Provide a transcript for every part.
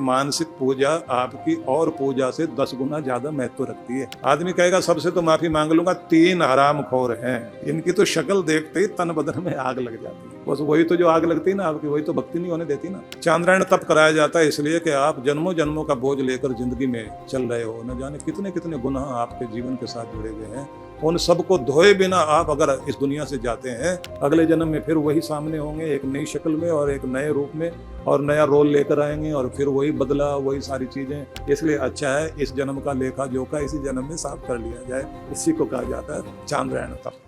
मानसिक पूजा आपकी और पूजा से 10 गुना ज्यादा महत्व रखती है। आदमी कहेगा सबसे तो माफी मांग लूंगा, 3 हरामखोर हैं, इनकी तो शक्ल देखते ही तन बदन में आग लग जाती है। बस वही तो जो आग लगती है ना आपकी, वही तो भक्ति नहीं होने देती ना। चांद्रायण तप कराया जाता है इसलिए कि आप जन्मों जन्मों का बोझ लेकर जिंदगी में चल रहे हो, न जाने कितने कितने गुनाह आपके जीवन के साथ जुड़े हुए हैं। उन सबको धोए बिना आप अगर इस दुनिया से जाते हैं, अगले जन्म में फिर वही सामने होंगे, एक नई शक्ल में और एक नए रूप में, और नया रोल लेकर आएंगे, और फिर वही बदला, वही सारी चीजें। इसलिए अच्छा है इस जन्म का लेखा जोखा इसी जन्म में साफ कर लिया जाए। इसी को कहा जाता है चांद्रायण तप।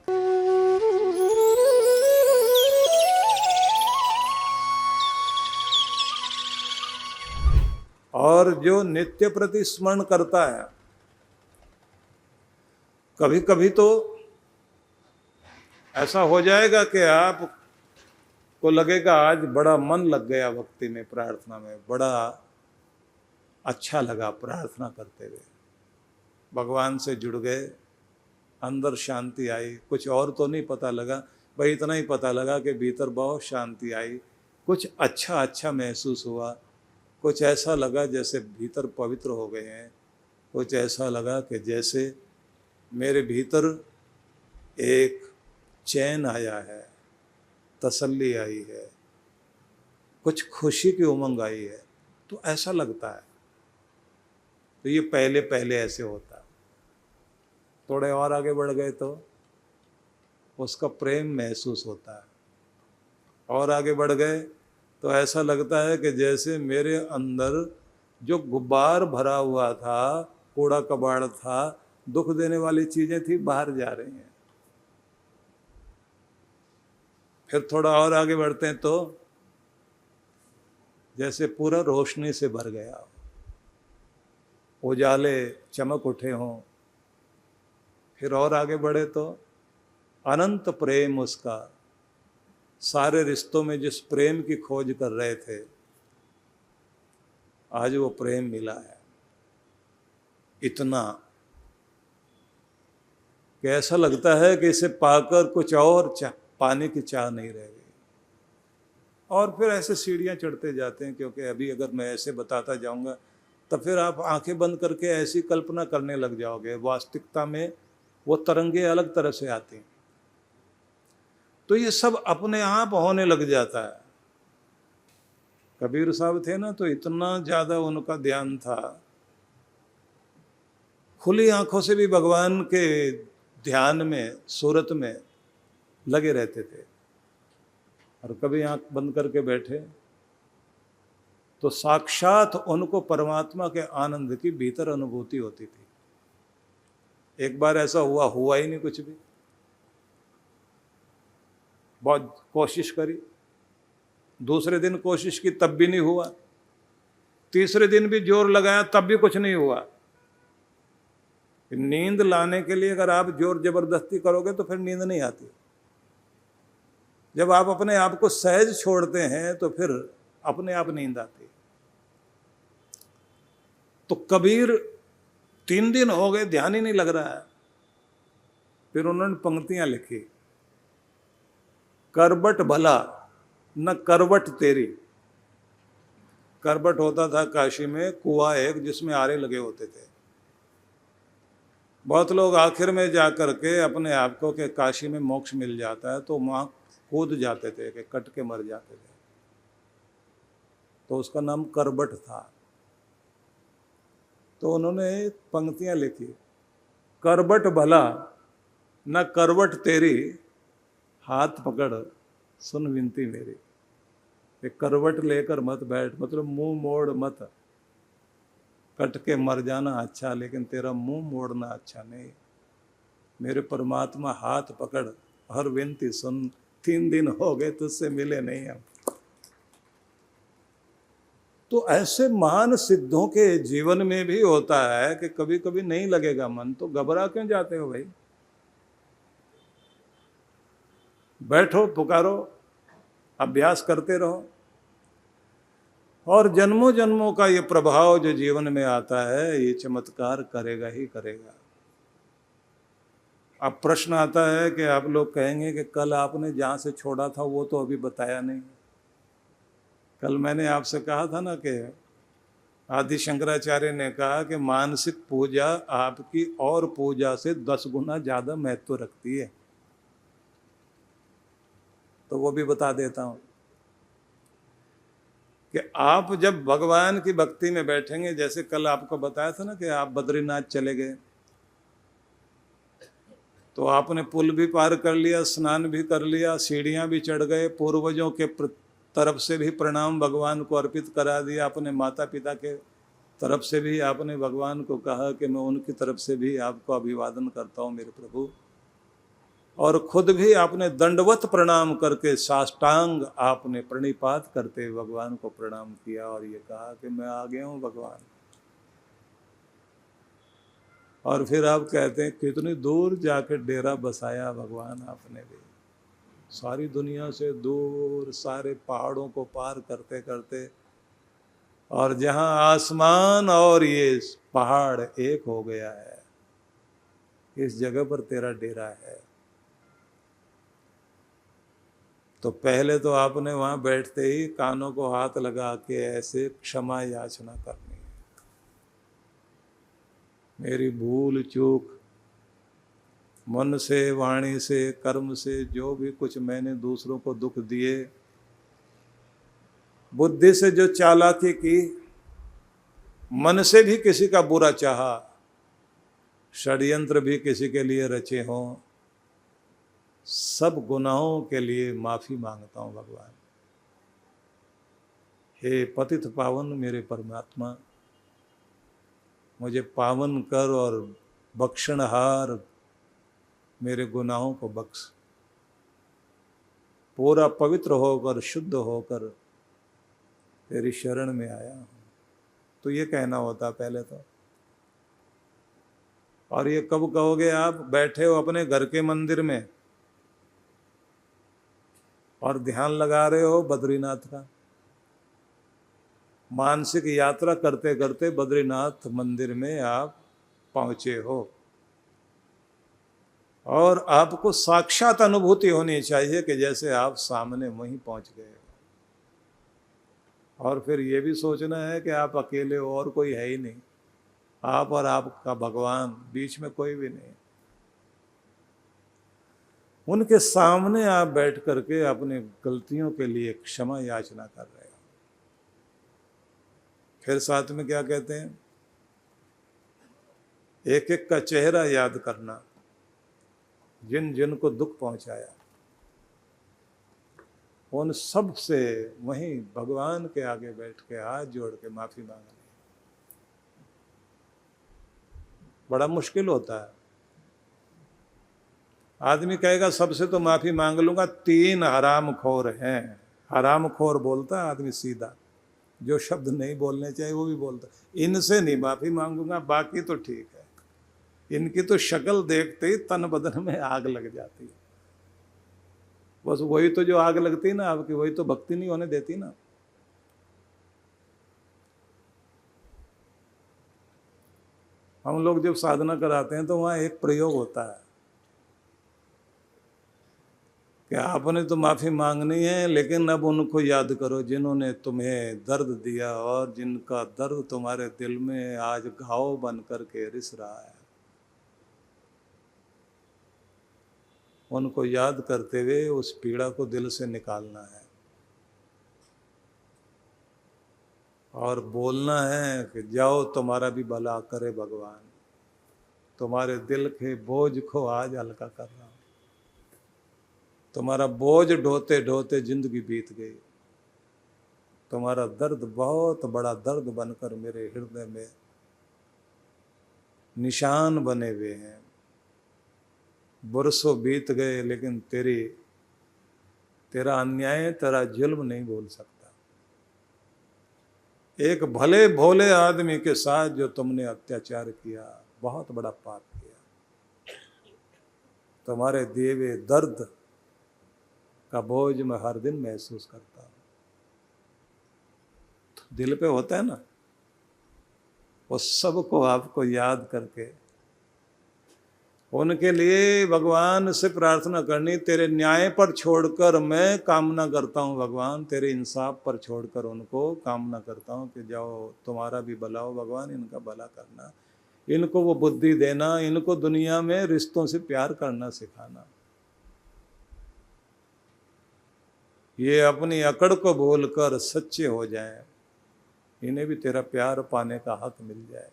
और जो नित्य प्रति स्मरण करता है, कभी कभी तो ऐसा हो जाएगा कि आप को लगेगा आज बड़ा मन लग गया भक्ति में, प्रार्थना में, बड़ा अच्छा लगा प्रार्थना करते हुए, भगवान से जुड़ गए, अंदर शांति आई। कुछ और तो नहीं पता लगा भाई, इतना ही पता लगा कि भीतर बहुत शांति आई, कुछ अच्छा अच्छा महसूस हुआ, कुछ ऐसा लगा जैसे भीतर पवित्र हो गए हैं, कुछ ऐसा लगा कि जैसे मेरे भीतर एक चैन आया है, तसल्ली आई है, कुछ खुशी की उमंग आई है, तो ऐसा लगता है। तो ये पहले पहले ऐसे होता, थोड़े और आगे बढ़ गए तो उसका प्रेम महसूस होता है, और आगे बढ़ गए तो ऐसा लगता है कि जैसे मेरे अंदर जो गुब्बार भरा हुआ था, कूड़ा कबाड़ था, दुख देने वाली चीजें थी, बाहर जा रही हैं। फिर थोड़ा और आगे बढ़ते हैं तो जैसे पूरा रोशनी से भर गया, उजाले चमक उठे हों। फिर और आगे बढ़े तो अनंत प्रेम उसका, सारे रिश्तों में जिस प्रेम की खोज कर रहे थे, आज वो प्रेम मिला है। इतना कि ऐसा लगता है कि इसे पाकर कुछ और पाने की चाह नहीं रह गई। और फिर ऐसे सीढ़ियां चढ़ते जाते हैं, क्योंकि अभी अगर मैं ऐसे बताता जाऊंगा तो फिर आप आंखें बंद करके ऐसी कल्पना करने लग जाओगे, वास्तविकता में वो तरंगे अलग तरह से आती हैं। तो ये सब अपने आप होने लग जाता है। कबीर साहब थे ना, तो इतना ज्यादा उनका ध्यान था, खुली आंखों से भी भगवान के ध्यान में, सूरत में लगे रहते थे। और कभी आंख बंद करके बैठे तो साक्षात उनको परमात्मा के आनंद की भीतर अनुभूति होती थी। एक बार ऐसा हुआ ही नहीं कुछ भी, बहुत कोशिश करी, दूसरे दिन कोशिश की तब भी नहीं हुआ, तीसरे दिन भी जोर लगाया तब भी कुछ नहीं हुआ। नींद लाने के लिए अगर आप जोर जबरदस्ती करोगे तो फिर नींद नहीं आती। जब आप अपने आप को सहज छोड़ते हैं तो फिर अपने आप नींद आती है। तो कबीर 3 दिन हो गए, ध्यान ही नहीं लग रहा है। फिर उन्होंने पंक्तियां लिखी, करबट भला न करवट तेरी। करबट होता था काशी में कुआं एक, जिसमें आरे लगे होते थे। बहुत लोग आखिर में जाकर के अपने आप को कि काशी में मोक्ष मिल जाता है तो वहाँ कूद जाते थे कि कट के मर जाते थे, तो उसका नाम करबट था। तो उन्होंने पंक्तियां लिखी, करबट भला न करवट तेरी, हाथ पकड़ सुन विनती मेरी। कि करवट लेकर मत बैठ, मतलब मुंह मोड़ मत, कट के मर जाना अच्छा, लेकिन तेरा मुंह मोड़ना अच्छा नहीं। मेरे परमात्मा हाथ पकड़, हर विनती सुन, 3 दिन हो गए तुझसे मिले नहीं हम। तो ऐसे महान सिद्धों के जीवन में भी होता है कि कभी कभी नहीं लगेगा मन, तो घबरा क्यों जाते हो भाई? बैठो, पुकारो, अभ्यास करते रहो, और जन्मों जन्मों का ये प्रभाव जो जीवन में आता है, ये चमत्कार करेगा ही करेगा। अब प्रश्न आता है कि आप लोग कहेंगे कि कल आपने जहाँ से छोड़ा था वो तो अभी बताया नहीं। कल मैंने आपसे कहा था ना कि आदि शंकराचार्य ने कहा कि मानसिक पूजा आपकी और पूजा से 10 गुना ज्यादा महत्व रखती है। तो वो भी बता देता हूं कि आप जब भगवान की भक्ति में बैठेंगे, जैसे कल आपको बताया था ना कि आप बद्रीनाथ चले गए, तो आपने पुल भी पार कर लिया, स्नान भी कर लिया, सीढ़ियां भी चढ़ गए, पूर्वजों के तरफ से भी प्रणाम भगवान को अर्पित करा दिया, अपने माता पिता के तरफ से भी आपने भगवान को कहा कि मैं उनकी तरफ से भी आपको अभिवादन करता हूँ मेरे प्रभु, और खुद भी आपने दंडवत प्रणाम करके साष्टांग आपने प्रणिपात करते भगवान को प्रणाम किया और ये कहा कि मैं आ गया हूँ भगवान। और फिर आप कहते हैं कितनी दूर जाकर डेरा बसाया भगवान आपने भी, सारी दुनिया से दूर, सारे पहाड़ों को पार करते करते, और जहां आसमान और ये पहाड़ एक हो गया है, इस जगह पर तेरा डेरा है। तो पहले तो आपने वहां बैठते ही कानों को हाथ लगा के ऐसे क्षमा याचना करनी है, मेरी भूल चूक, मन से, वाणी से, कर्म से जो भी कुछ मैंने दूसरों को दुख दिए, बुद्धि से जो चालाकी की, मन से भी किसी का बुरा चाहा, षड्यंत्र भी किसी के लिए रचे हों, सब गुनाहों के लिए माफी मांगता हूं भगवान। हे पतित पावन मेरे परमात्मा, मुझे पावन कर और बख्शनहार मेरे गुनाहों को बख्श। पूरा पवित्र होकर, शुद्ध होकर तेरी शरण में आया हूं। तो ये कहना होता पहले तो। और ये कब कहोगे आप? बैठे हो अपने घर के मंदिर में और ध्यान लगा रहे हो बद्रीनाथ का, मानसिक यात्रा करते करते बद्रीनाथ मंदिर में आप पहुंचे हो, और आपको साक्षात अनुभूति होनी चाहिए कि जैसे आप सामने वहीं पहुंच गए हो। और फिर ये भी सोचना है कि आप अकेले हो और कोई है ही नहीं, आप और आपका भगवान, बीच में कोई भी नहीं। उनके सामने आप बैठ करके अपने गलतियों के लिए क्षमा याचना कर रहे हो। फिर साथ में क्या कहते हैं? एक एक का चेहरा याद करना, जिन जिन को दुख पहुंचाया, उन सब से वहीं भगवान के आगे बैठ के हाथ जोड़ के माफी मांगनी। बड़ा मुश्किल होता है। आदमी कहेगा सबसे तो माफी मांग लूंगा, 3 हरामखोर हैं। हरामखोर बोलता है आदमी सीधा, जो शब्द नहीं बोलने चाहिए वो भी बोलता, इनसे नहीं माफी मांगूंगा, बाकी तो ठीक है। इनकी तो शक्ल देखते ही तन बदन में आग लग जाती है। बस वही तो जो आग लगती है ना आपकी, वही तो भक्ति नहीं होने देती ना। हम लोग जब साधना कराते हैं तो वहां एक प्रयोग होता है कि आपने तो माफी मांगनी है, लेकिन अब उनको याद करो जिन्होंने तुम्हें दर्द दिया और जिनका दर्द तुम्हारे दिल में आज घाव बन करके रिस रहा है, उनको याद करते हुए उस पीड़ा को दिल से निकालना है और बोलना है कि जाओ तुम्हारा भी भला करे भगवान, तुम्हारे दिल के बोझ को आज हल्का कर रहा हूं। तुम्हारा बोझ ढोते ढोते जिंदगी बीत गई, तुम्हारा दर्द बहुत बड़ा दर्द बनकर मेरे हृदय में निशान बने हुए हैं। बरसों बीत गए लेकिन तेरा अन्याय, तेरा जुल्म नहीं भूल सकता। एक भले भोले आदमी के साथ जो तुमने अत्याचार किया, बहुत बड़ा पाप किया। तुम्हारे दिए हुए दर्द का बोझ मैं हर दिन महसूस करता हूं। तो दिल पे होता है ना, वो सबको आपको याद करके उनके लिए भगवान से प्रार्थना करनी, तेरे न्याय पर छोड़कर मैं कामना करता हूँ भगवान, तेरे इंसाफ पर छोड़कर उनको कामना करता हूँ कि जाओ तुम्हारा भी भला हो भगवान, इनका भला करना, इनको वो बुद्धि देना, इनको दुनिया में रिश्तों से प्यार करना सिखाना, ये अपनी अकड़ को भूलकर सच्चे हो जाएं, इन्हें भी तेरा प्यार पाने का हक मिल जाए।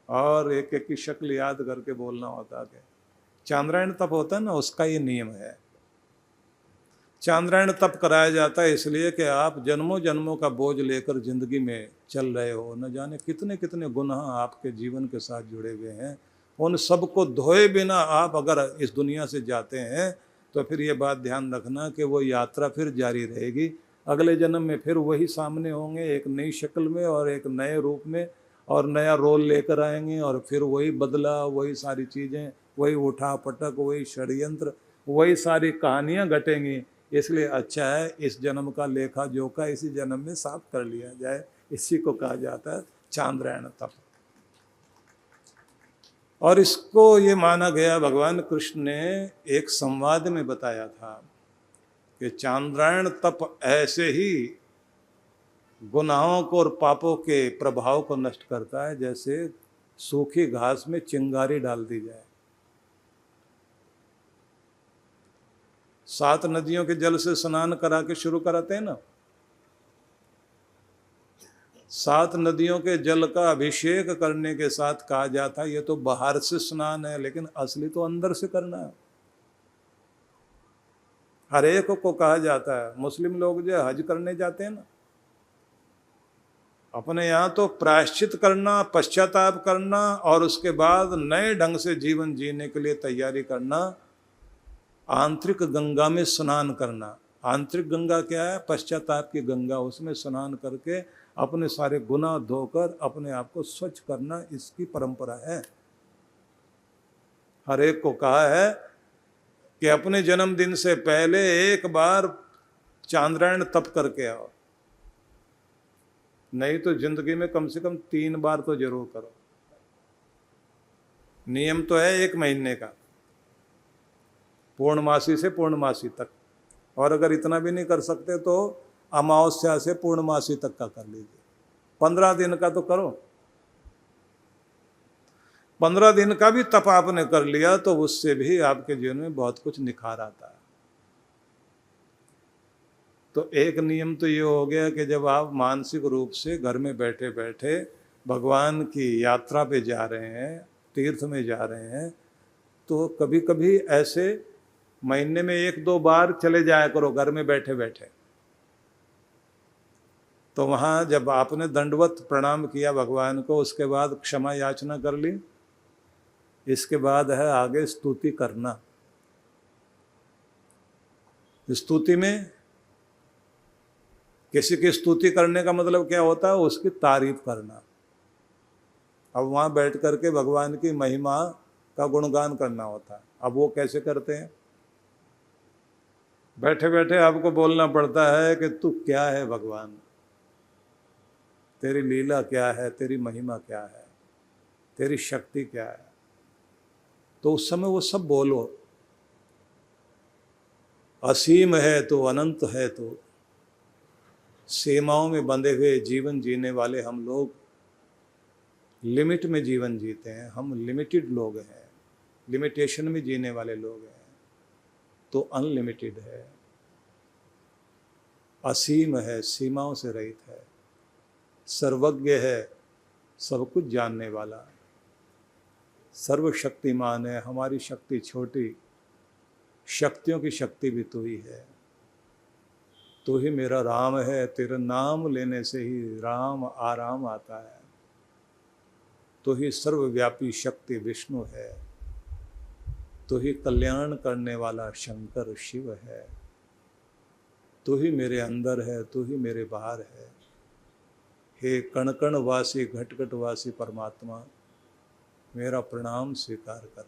और एक एक की शक्ल याद करके बोलना होता है। चांद्रायण तप होता है ना, उसका ये नियम है। चांद्रायण तप कराया जाता है इसलिए कि आप जन्मों जन्मों का बोझ लेकर जिंदगी में चल रहे हो, न जाने कितने कितने गुनाह आपके जीवन के साथ जुड़े हुए हैं, उन सबको धोए बिना आप अगर इस दुनिया से जाते हैं तो फिर ये बात ध्यान रखना कि वो यात्रा फिर जारी रहेगी। अगले जन्म में फिर वही सामने होंगे, एक नई शक्ल में और एक नए रूप में, और नया रोल लेकर आएंगे, और फिर वही बदला, वही सारी चीज़ें, वही उठा पटक, वही षड्यंत्र, वही सारी कहानियाँ घटेंगी। इसलिए अच्छा है इस जन्म का लेखा जोखा इसी जन्म में साफ कर लिया जाए। इसी को कहा जाता है चांद्रायण तप। और इसको ये माना गया, भगवान कृष्ण ने एक संवाद में बताया था कि चांद्रायण तप ऐसे ही गुनाहों को और पापों के प्रभाव को नष्ट करता है जैसे सूखी घास में चिंगारी डाल दी जाए। 7 नदियों के जल से स्नान करा के शुरू कराते हैं ना, 7 नदियों के जल का अभिषेक करने के साथ कहा जाता है ये तो बाहर से स्नान है, लेकिन असली तो अंदर से करना है। हर एक को कहा जाता है। मुस्लिम लोग जो हज करने जाते हैं ना, अपने यहाँ तो प्रायश्चित करना, पश्चाताप करना, और उसके बाद नए ढंग से जीवन जीने के लिए तैयारी करना, आंतरिक गंगा में स्नान करना। आंतरिक गंगा क्या है? पश्चाताप की गंगा, उसमें स्नान करके अपने सारे गुनाह धोकर अपने आप को स्वच्छ करना, इसकी परंपरा है। हर एक को कहा है कि अपने जन्मदिन से पहले एक बार चांद्रायण तप करके आओ, नहीं तो जिंदगी में कम से कम 3 बार तो जरूर करो। नियम तो है 1 महीने का, पूर्णमासी से पूर्णमासी तक, और अगर इतना भी नहीं कर सकते तो अमावस्या से पूर्णमासी तक का कर लीजिए। 15 दिन का तो करो। 15 दिन का भी तप आपने कर लिया तो उससे भी आपके जीवन में बहुत कुछ निखार आता है। तो एक नियम तो ये हो गया कि जब आप मानसिक रूप से घर में बैठे बैठे भगवान की यात्रा पे जा रहे हैं, तीर्थ में जा रहे हैं, तो कभी कभी ऐसे महीने में 1-2 बार चले जाया करो घर में बैठे बैठे। तो वहाँ जब आपने दंडवत प्रणाम किया भगवान को, उसके बाद क्षमा याचना कर ली, इसके बाद है आगे स्तुति करना। स्तुति में किसी की स्तुति करने का मतलब क्या होता है? उसकी तारीफ करना। अब वहाँ बैठ करके भगवान की महिमा का गुणगान करना होता है। अब वो कैसे करते हैं? बैठे बैठे आपको बोलना पड़ता है कि तू क्या है भगवान, तेरी लीला क्या है, तेरी महिमा क्या है, तेरी शक्ति क्या है। तो उस समय वो सब बोलो। असीम है तो, अनंत है तो, सीमाओं में बंधे हुए जीवन जीने वाले हम लोग लिमिट में जीवन जीते हैं। हम लिमिटेड लोग हैं, लिमिटेशन में जीने वाले लोग हैं। तो अनलिमिटेड है, असीम है, सीमाओं से रहित है, सर्वज्ञ है, सब कुछ जानने वाला, सर्वशक्तिमान है। हमारी शक्ति छोटी, शक्तियों की शक्ति भी तू ही है। तू ही मेरा राम है, तेरा नाम लेने से ही राम आराम आता है। तू ही सर्वव्यापी शक्ति विष्णु है। तू ही कल्याण करने वाला शंकर शिव है। तू ही मेरे अंदर है, तू ही मेरे बाहर है। हे कण कण वासी, घट घट वासी परमात्मा, मेरा प्रणाम स्वीकार कर।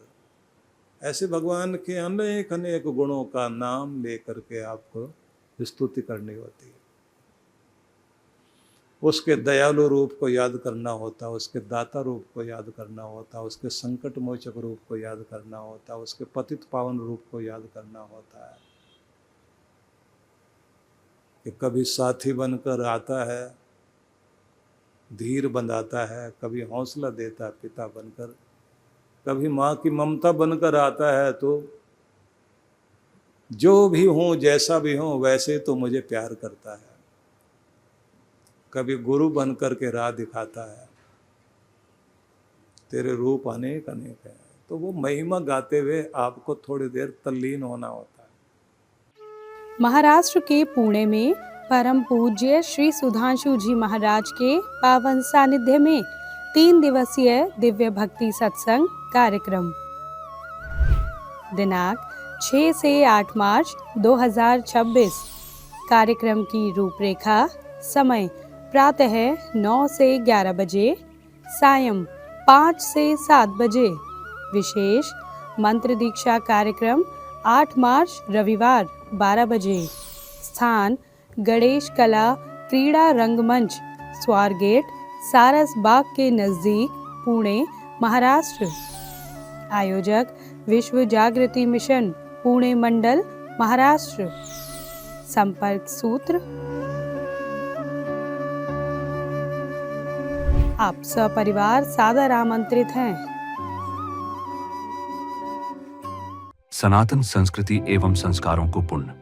ऐसे भगवान के अनेक अनेक गुणों का नाम लेकर के आपको स्तुति करनी होती है। उसके दयालु रूप को याद करना होता, उसके दाता रूप को याद करना होता, उसके संकट मोचक रूप को याद करना होता, उसके पतित पावन रूप को याद करना होता है। कि कभी साथी बनकर आता है, धीर बंधाता है, कभी हौसला देता है पिता बनकर, कभी माँ की ममता बनकर आता है, तो जो भी हूँ जैसा भी हूँ वैसे तो मुझे प्यार करता है। कभी गुरु बनकर के राह दिखाता है, तेरे रूप अनेक अनेक है। तो वो महिमा गाते हुए आपको थोड़ी देर तल्लीन होना होता है। महाराष्ट्र के पुणे में परम पूज्य श्री सुधांशु जी महाराज के पावन सानिध्य में 3 दिवसीय दिव्य भक्ति सत्संग कार्यक्रम दिनांक 6 से 8 मार्च 2026। कार्यक्रम की रूपरेखा: समय प्रातः 9 से 11 बजे, सायं 5 से 7 बजे। विशेष मंत्र दीक्षा कार्यक्रम 8 मार्च रविवार 12 बजे। स्थान: गणेश कला क्रीड़ा रंगमंच, स्वारगेट, सारस बाग के नजदीक, पुणे, महाराष्ट्र। आयोजक: विश्व जागृति मिशन, पुणे मंडल, महाराष्ट्र। संपर्क सूत्र: आप सपरिवार सादर आमंत्रित हैं। सनातन संस्कृति एवं संस्कारों को पुण्य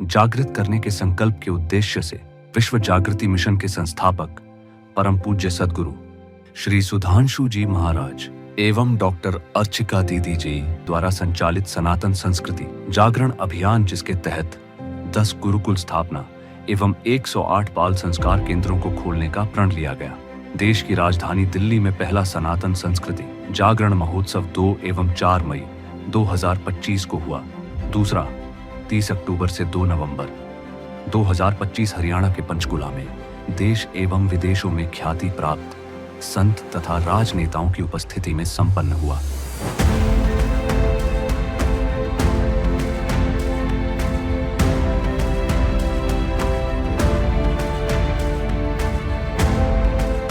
जागृत करने के संकल्प के उद्देश्य से विश्व जागृति मिशन के संस्थापक परम पूज्य सद्गुरु श्री सुधांशु जी महाराज एवं डॉक्टर अर्चिका दीदी जी द्वारा संचालित सनातन संस्कृति जागरण अभियान, जिसके तहत 10 गुरुकुल स्थापना एवं 108 बाल संस्कार केंद्रों को खोलने का प्रण लिया गया। देश की राजधानी दिल्ली में पहला सनातन संस्कृति जागरण महोत्सव 2 एवं 4 मई 2025 को हुआ। दूसरा 30 अक्टूबर से 2 नवंबर 2025 हरियाणा के पंचकुला में देश एवं विदेशों में ख्याति प्राप्त संत तथा राजनेताओं की उपस्थिति में संपन्न हुआ।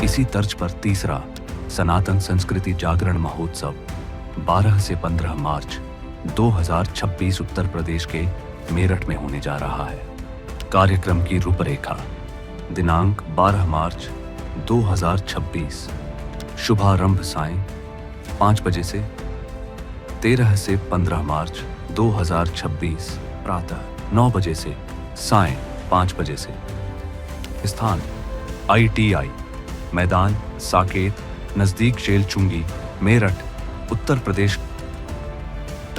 इसी तर्ज पर तीसरा सनातन संस्कृति जागरण महोत्सव 12 से 15 मार्च 2026 उत्तर प्रदेश के मेरठ में होने जा रहा है। कार्यक्रम की रूपरेखा: दिनांक 12 मार्च 2026, शुभारंभ सायं 5 बजे से। 13 से 15 मार्च 2026 प्रातः 9 बजे से सायं 5 बजे से। स्थान: ITI मैदान, साकेत, नजदीक शेल चुंगी, मेरठ, उत्तर प्रदेश।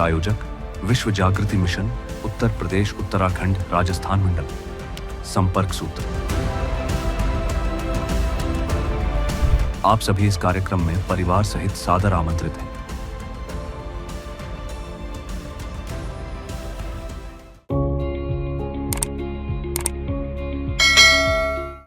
आयोजक: विश्व जागृति मिशन, उत्तर प्रदेश, उत्तराखंड, राजस्थान मंडल। संपर्क सूत्र: आप सभी इस कार्यक्रम में परिवार सहित सादर आमंत्रित हैं।